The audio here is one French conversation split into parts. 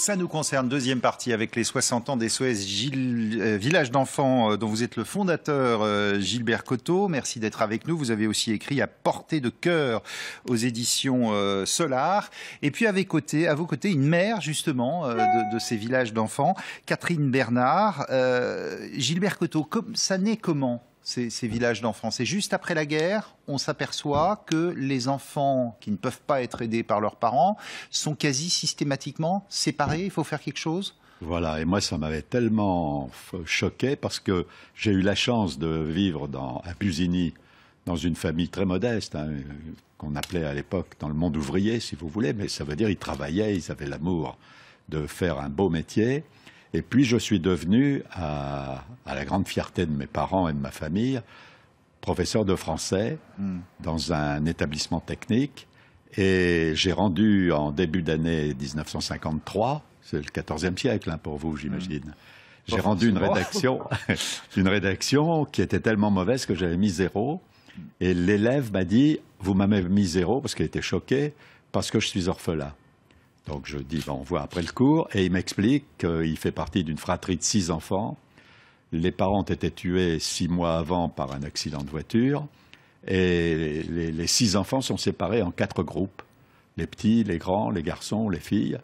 Ça nous concerne, deuxième partie avec les 60 ans des SOS Village d'enfants dont vous êtes le fondateur, Gilbert Coteau. Merci d'être avec nous. Vous avez aussi écrit À portée de cœur aux éditions Solar. Et puis à vos côtés, une mère justement de ces villages d'enfants, Catherine Bernard. Gilbert Coteau, ça naît comment ces villages d'enfants? C'est juste après la guerre, on s'aperçoit que les enfants qui ne peuvent pas être aidés par leurs parents sont quasi systématiquement séparés. Il faut faire quelque chose. Voilà, et moi ça m'avait tellement choqué parce que j'ai eu la chance de vivre à Busigny, dans une famille très modeste, hein, qu'on appelait à l'époque dans le monde ouvrier, si vous voulez, mais ça veut dire ils travaillaient, ils avaient l'amour de faire un beau métier. Et puis je suis devenu, à la grande fierté de mes parents et de ma famille, professeur de français dans un établissement technique. Et j'ai rendu en début d'année 1953, c'est le 14e siècle hein, pour vous j'imagine, j'ai rendu une rédaction qui était tellement mauvaise que j'avais mis 0. Et l'élève m'a dit, vous m'avez mis 0 parce qu'il était choqué, parce que je suis orphelin. Donc je dis, on voit après le cours, et il m'explique qu'il fait partie d'une fratrie de 6 enfants. Les parents ont été tués 6 mois avant par un accident de voiture, et les 6 enfants sont séparés en 4 groupes. Les petits, les grands, les garçons, les filles.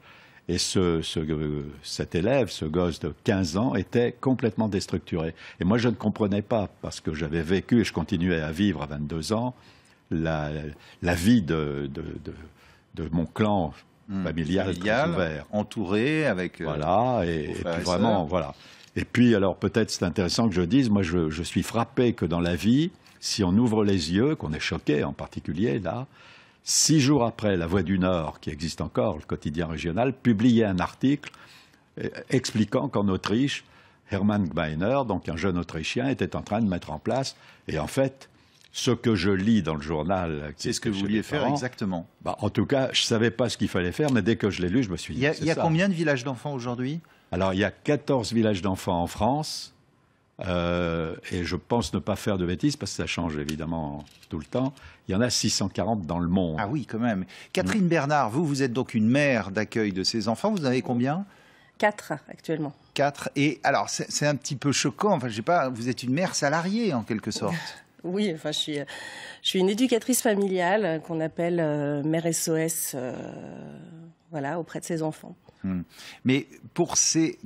Et cet élève, ce gosse de 15 ans, était complètement déstructuré. Et moi je ne comprenais pas, parce que j'avais vécu, et je continuais à vivre à 22 ans, la vie de mon clan familial, entouré avec voilà et puis vraiment voilà. Et puis alors peut-être c'est intéressant que je dise, moi je suis frappé que dans la vie, si on ouvre les yeux, qu'on est choqué en particulier là, 6 jours après, La Voix du Nord, qui existe encore, le quotidien régional, publiait un article expliquant qu'en Autriche, Hermann Gmeiner, donc un jeune Autrichien, était en train de mettre en place, et en fait ce que je lis dans le journal... C'est ce que vous vouliez faire exactement. En tout cas, je ne savais pas ce qu'il fallait faire, mais dès que je l'ai lu, je me suis dit... Il y a combien de villages d'enfants aujourd'hui? Alors, il y a 14 villages d'enfants en France, et je pense ne pas faire de bêtises, parce que ça change évidemment tout le temps. Il y en a 640 dans le monde. Ah oui, quand même. Catherine Bernard, vous êtes donc une mère d'accueil de ces enfants. Vous en avez combien? 4 actuellement. 4. Et alors, c'est un petit peu choquant. Enfin, je sais pas, vous êtes une mère salariée en quelque sorte. Oui, enfin, je suis une éducatrice familiale qu'on appelle mère SOS, voilà, auprès de ses enfants. Mais pour ces...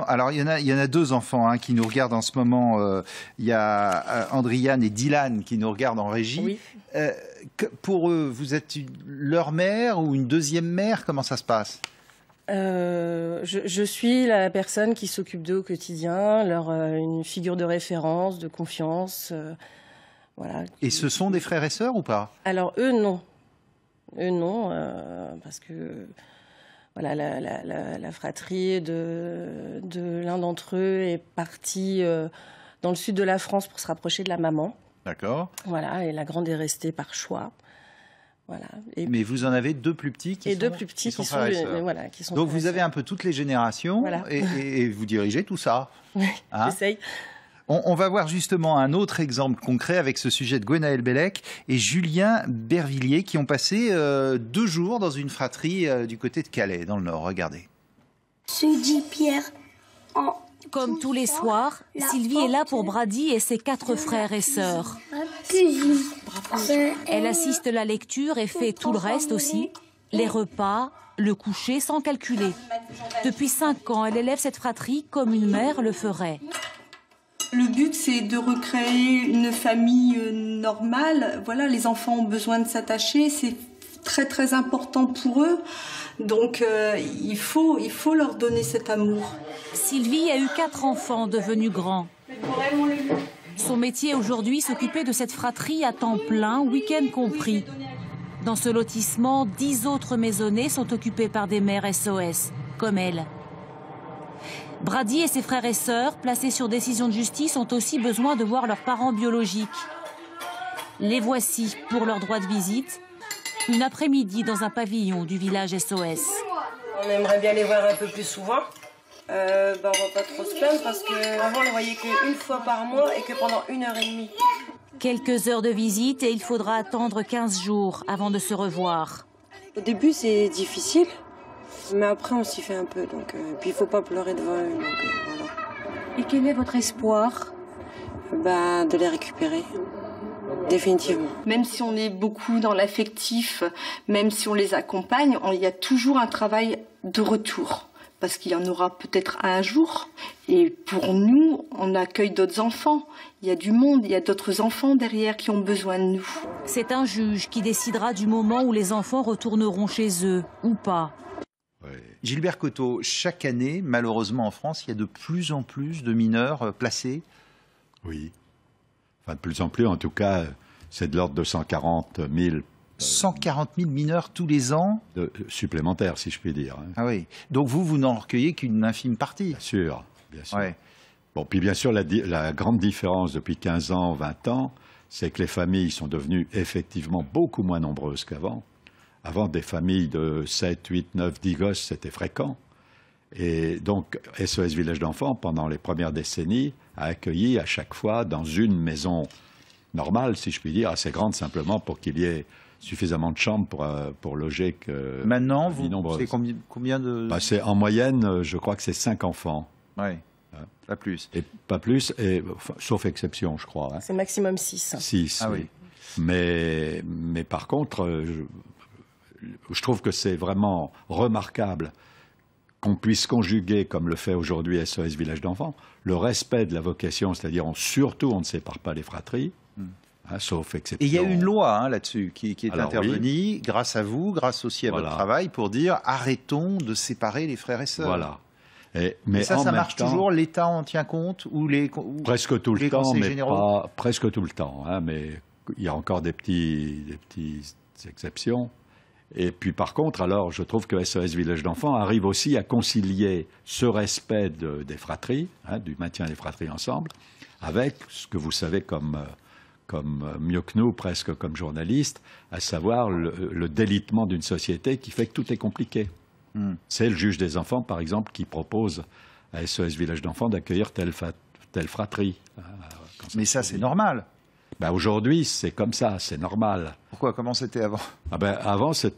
Alors, il y en a 2 enfants hein, qui nous regardent en ce moment. Il y a Andriane et Dylan qui nous regardent en régie. Oui. Pour eux, vous êtes leur mère ou une deuxième mère? Comment ça se passe? Je suis la personne qui s'occupe d'eux au quotidien, une figure de référence, de confiance. Voilà. Et ce sont des frères et sœurs ou pas? Alors, eux, non. Eux, non, parce que... Voilà, la fratrie de l'un d'entre eux est partie dans le sud de la France pour se rapprocher de la maman. D'accord. Voilà, et la grande est restée par choix. Voilà. Mais vous en avez 2 plus petits qui sont frères et sœurs. Voilà, qui sont donc vous avez un peu toutes les générations voilà. et vous dirigez tout ça. Oui, hein? j'essaye. On va voir justement un autre exemple concret avec ce sujet de Gwenaël Bellec et Julien Bervilliers qui ont passé 2 jours dans une fratrie du côté de Calais, dans le Nord. Regardez. Comme tous les soirs, Sylvie est là pour Brady et ses 4 frères et sœurs. Elle assiste à la lecture et fait tout le reste aussi, les repas, le coucher sans calculer. Depuis 5 ans, elle élève cette fratrie comme une mère le ferait. Le but, c'est de recréer une famille normale. Voilà, les enfants ont besoin de s'attacher. C'est très, très important pour eux. Donc, il faut leur donner cet amour. Sylvie a eu 4 enfants devenus grands. Son métier aujourd'hui, s'occuper de cette fratrie à temps plein, week-end compris. Dans ce lotissement, 10 autres maisonnées sont occupées par des mères SOS, comme elle. Brady et ses frères et sœurs, placés sur décision de justice, ont aussi besoin de voir leurs parents biologiques. Les voici pour leur droit de visite, une après-midi dans un pavillon du village SOS. On aimerait bien les voir un peu plus souvent. On va pas trop se plaindre parce qu'avant on les voyait qu'une fois par mois et que pendant 1h30. Quelques heures de visite et il faudra attendre 15 jours avant de se revoir. Au début c'est difficile Mais après, on s'y fait un peu, donc puis il faut pas pleurer devant eux, donc voilà. Et quel est votre espoir? De les récupérer. Définitivement. Même si on est beaucoup dans l'affectif, même si on les accompagne, il y a toujours un travail de retour. Parce qu'il y en aura peut-être un jour. Et pour nous, on accueille d'autres enfants. Il y a du monde, il y a d'autres enfants derrière qui ont besoin de nous. C'est un juge qui décidera du moment où les enfants retourneront chez eux, ou pas. Gilbert Coteau, chaque année, malheureusement en France, il y a de plus en plus de mineurs placés. Oui. Enfin, de plus en plus, en tout cas, c'est de l'ordre de 140 000. 140 000 mineurs tous les ans Supplémentaires, si je puis dire. Hein. Ah oui. Donc vous n'en recueillez qu'une infime partie. Bien sûr, bien sûr. Ouais. Bon, puis bien sûr, la grande différence depuis 15 ans, 20 ans, c'est que les familles sont devenues effectivement beaucoup moins nombreuses qu'avant. Avant, des familles de 7, 8, 9, 10 gosses, c'était fréquent. Et donc, SOS Village d'Enfants, pendant les premières décennies, a accueilli à chaque fois dans une maison normale, si je puis dire, assez grande simplement pour qu'il y ait suffisamment de chambres pour loger que... Maintenant, c'est combien de... C'est en moyenne, je crois que c'est 5 enfants. Oui, pas plus. Et pas plus, sauf exception, je crois. Hein. C'est maximum 6. 6, ah oui. Mais par contre, je trouve que c'est vraiment remarquable qu'on puisse conjuguer, comme le fait aujourd'hui SOS Village d'Enfants, le respect de la vocation, c'est-à-dire surtout on ne sépare pas les fratries, sauf exception. Et il y a une loi là-dessus qui est intervenue, oui, grâce à vous, grâce aussi à votre travail, pour dire arrêtons de séparer les frères et sœurs. Voilà. Mais ça marche toujours, l'État en tient compte presque tout le temps, mais généraux. pas presque tout le temps. Hein, mais il y a encore des petites exceptions. Et puis par contre, alors, je trouve que SOS Village d'Enfants arrive aussi à concilier ce respect des fratries, du maintien des fratries ensemble, avec ce que vous savez comme mieux que nous, presque comme journalistes, à savoir le délitement d'une société qui fait que tout est compliqué. C'est le juge des enfants, par exemple, qui propose à SOS Village d'Enfants d'accueillir telle fratrie. Mais ça, c'est normal. Aujourd'hui, c'est comme ça, c'est normal. Pourquoi? Comment c'était avant? Avant, c'est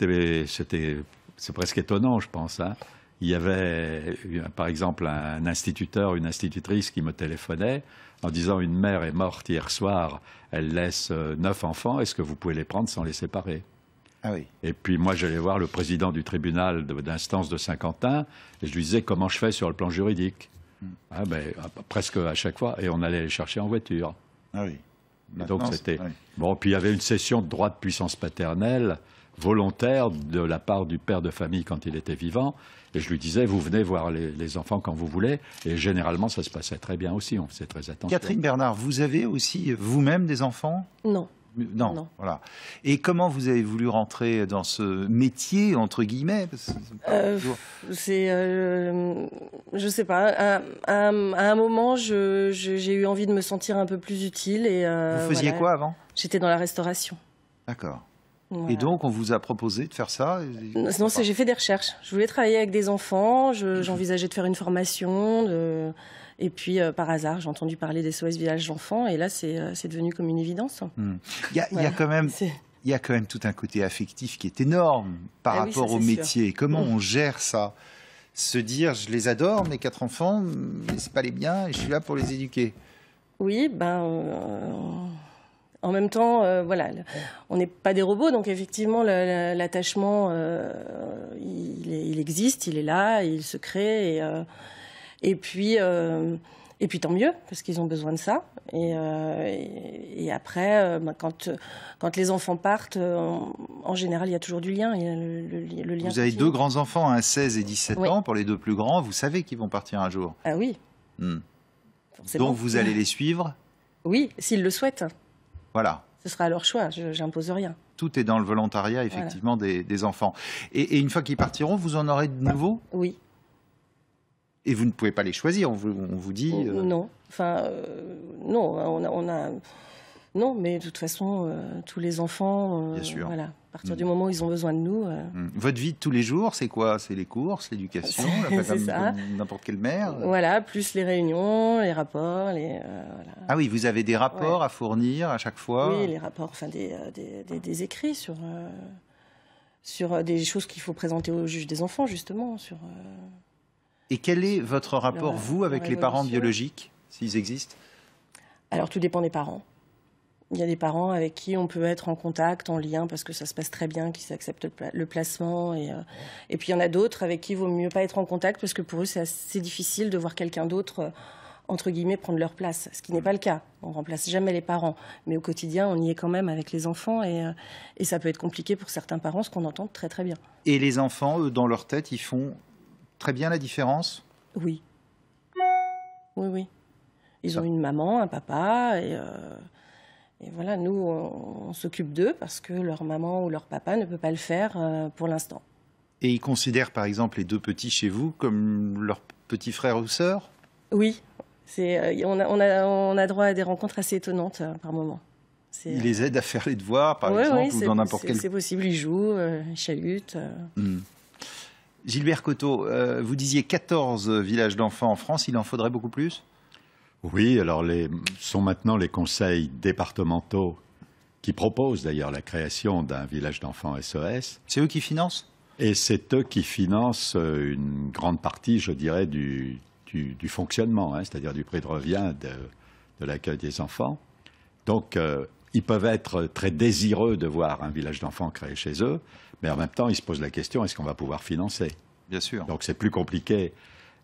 presque étonnant, je pense. Hein. Il y avait, par exemple, un instituteur, une institutrice qui me téléphonait en disant « Une mère est morte hier soir, elle laisse 9 enfants, est-ce que vous pouvez les prendre sans les séparer ?» Ah oui. Et puis moi, j'allais voir le président du tribunal d'instance de Saint-Quentin et je lui disais comment je fais sur le plan juridique. Presque à chaque fois, et on allait les chercher en voiture. Ah oui. Et donc c'était bon. Puis il y avait une cession de droit de puissance paternelle volontaire de la part du père de famille quand il était vivant. Et je lui disais, vous venez voir les enfants quand vous voulez. Et généralement, ça se passait très bien aussi. On faisait très attention. Catherine Bernard, vous avez aussi vous-même des enfants? Non. Non, voilà. Et comment vous avez voulu rentrer dans ce métier, entre guillemets? Je sais pas. À un moment, j'ai eu envie de me sentir un peu plus utile. Et, vous faisiez quoi avant? J'étais dans la restauration. D'accord. Voilà. Et donc, on vous a proposé de faire ça? Non, j'ai fait des recherches. Je voulais travailler avec des enfants. J'envisageais de faire une formation. Et puis, par hasard, j'ai entendu parler des SOS Village d'Enfants, et là, c'est devenu comme une évidence. Il y a quand même tout un côté affectif qui est énorme par rapport au métier. Comment on gère ça? Se dire, je les adore, mes 4 enfants, mais c'est pas les miens, et je suis là pour les éduquer. Oui, en même temps, on n'est pas des robots, donc effectivement, l'attachement, il existe, il est là, il se crée, et puis tant mieux, parce qu'ils ont besoin de ça. Et après, quand les enfants partent, en général, il y a toujours du lien. Il y a le lien. Vous avez 2 grands-enfants, 16 et 17 ans, pour les 2 plus grands. Vous savez qu'ils vont partir un jour. Ah oui. Donc vous allez les suivre? Oui, s'ils le souhaitent. Voilà. Ce sera à leur choix, j'impose rien. Tout est dans le volontariat, effectivement, des enfants. Et une fois qu'ils partiront, vous en aurez de nouveaux? Oui. Et vous ne pouvez pas les choisir, on vous dit... Non, non, non, mais de toute façon, tous les enfants, bien sûr. Voilà, à partir du moment où ils ont besoin de nous... Votre vie de tous les jours, c'est quoi? C'est les courses, l'éducation, comme n'importe quelle mère? Voilà, plus les réunions, les rapports, voilà. Ah oui, vous avez des rapports à fournir à chaque fois? Oui, les rapports, des écrits sur des choses qu'il faut présenter au juge des enfants, justement. Et quel est votre rapport, vous, avec les parents biologiques, s'ils existent? Alors, tout dépend des parents. Il y a des parents avec qui on peut être en contact, en lien, parce que ça se passe très bien, qui acceptent le placement. Et puis, il y en a d'autres avec qui il vaut mieux pas être en contact, parce que pour eux, c'est assez difficile de voir quelqu'un d'autre, entre guillemets, prendre leur place. Ce qui n'est pas le cas. On remplace jamais les parents. Mais au quotidien, on y est quand même avec les enfants. Et ça peut être compliqué pour certains parents, ce qu'on entend très, très bien. Et les enfants, eux, dans leur tête, ils font très bien la différence? Oui. Oui, oui. Ils ont une maman, un papa, et voilà, nous, on s'occupe d'eux parce que leur maman ou leur papa ne peut pas le faire pour l'instant. Et ils considèrent, par exemple, les 2 petits chez vous comme leurs petits frères ou sœurs? Oui, on a droit à des rencontres assez étonnantes par moment. Ils les aident à faire les devoirs, par exemple, ou dans n'importe quel... c'est possible, ils jouent, ils chahutent. Gilbert Coteau, vous disiez 14 villages d'enfants en France, il en faudrait beaucoup plus? Oui, alors sont maintenant les conseils départementaux qui proposent d'ailleurs la création d'un village d'enfants SOS. C'est eux qui financent? Et c'est eux qui financent une grande partie, je dirais, du fonctionnement, c'est-à-dire du prix de revient de l'accueil des enfants. Donc, ils peuvent être très désireux de voir un village d'enfants créé chez eux, mais en même temps, ils se posent la question, est-ce qu'on va pouvoir financer? Bien sûr. Donc, c'est plus compliqué.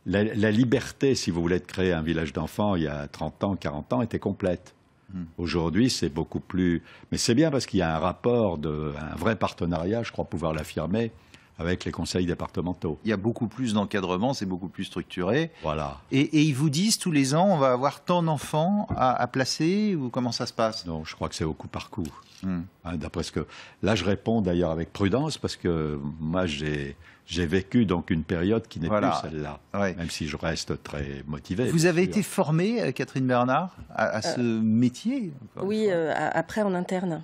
La liberté, si vous voulez, de créer un village d'enfants il y a 30 ans, 40 ans, était complète. Aujourd'hui, c'est beaucoup plus... Mais c'est bien parce qu'il y a un rapport, un vrai partenariat, je crois pouvoir l'affirmer, avec les conseils départementaux. Il y a beaucoup plus d'encadrement, c'est beaucoup plus structuré. Voilà. Et ils vous disent tous les ans, on va avoir tant d'enfants à placer, ou comment ça se passe? Non, je crois que c'est au coup par coup. D'après ce que... Là, je réponds d'ailleurs avec prudence, parce que moi, j'ai vécu donc une période qui n'est plus celle-là, même si je reste très motivé. Vous avez été formée, Catherine Bernard, à ce métier? Oui, après en interne.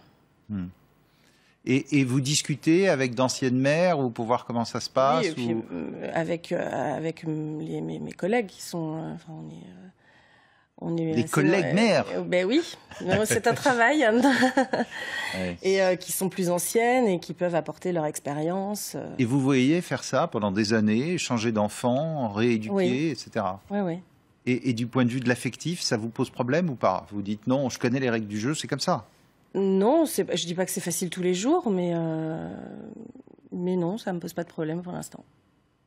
Et vous discutez avec d'anciennes mères ou pour voir comment ça se passe? Oui, et puis, avec mes collègues qui sont... on est des collègues mères? Ben oui, c'est un travail. Et qui sont plus anciennes et qui peuvent apporter leur expérience. Et vous voyez faire ça pendant des années, changer d'enfant, rééduquer, etc. Oui, oui. Et du point de vue de l'affectif, ça vous pose problème ou pas? Vous dites non, je connais les règles du jeu, c'est comme ça? Non, je dis pas que c'est facile tous les jours, mais non, ça me pose pas de problème pour l'instant.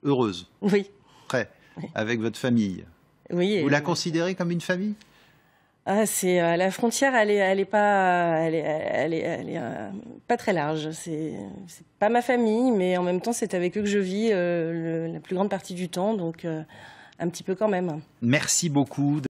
Heureuse? Oui. Prêt? Oui. Avec votre famille? Oui. Vous la considérez comme une famille? C'est la frontière, elle est pas très large. C'est pas ma famille, mais en même temps, c'est avec eux que je vis la plus grande partie du temps, donc un petit peu quand même. Merci beaucoup.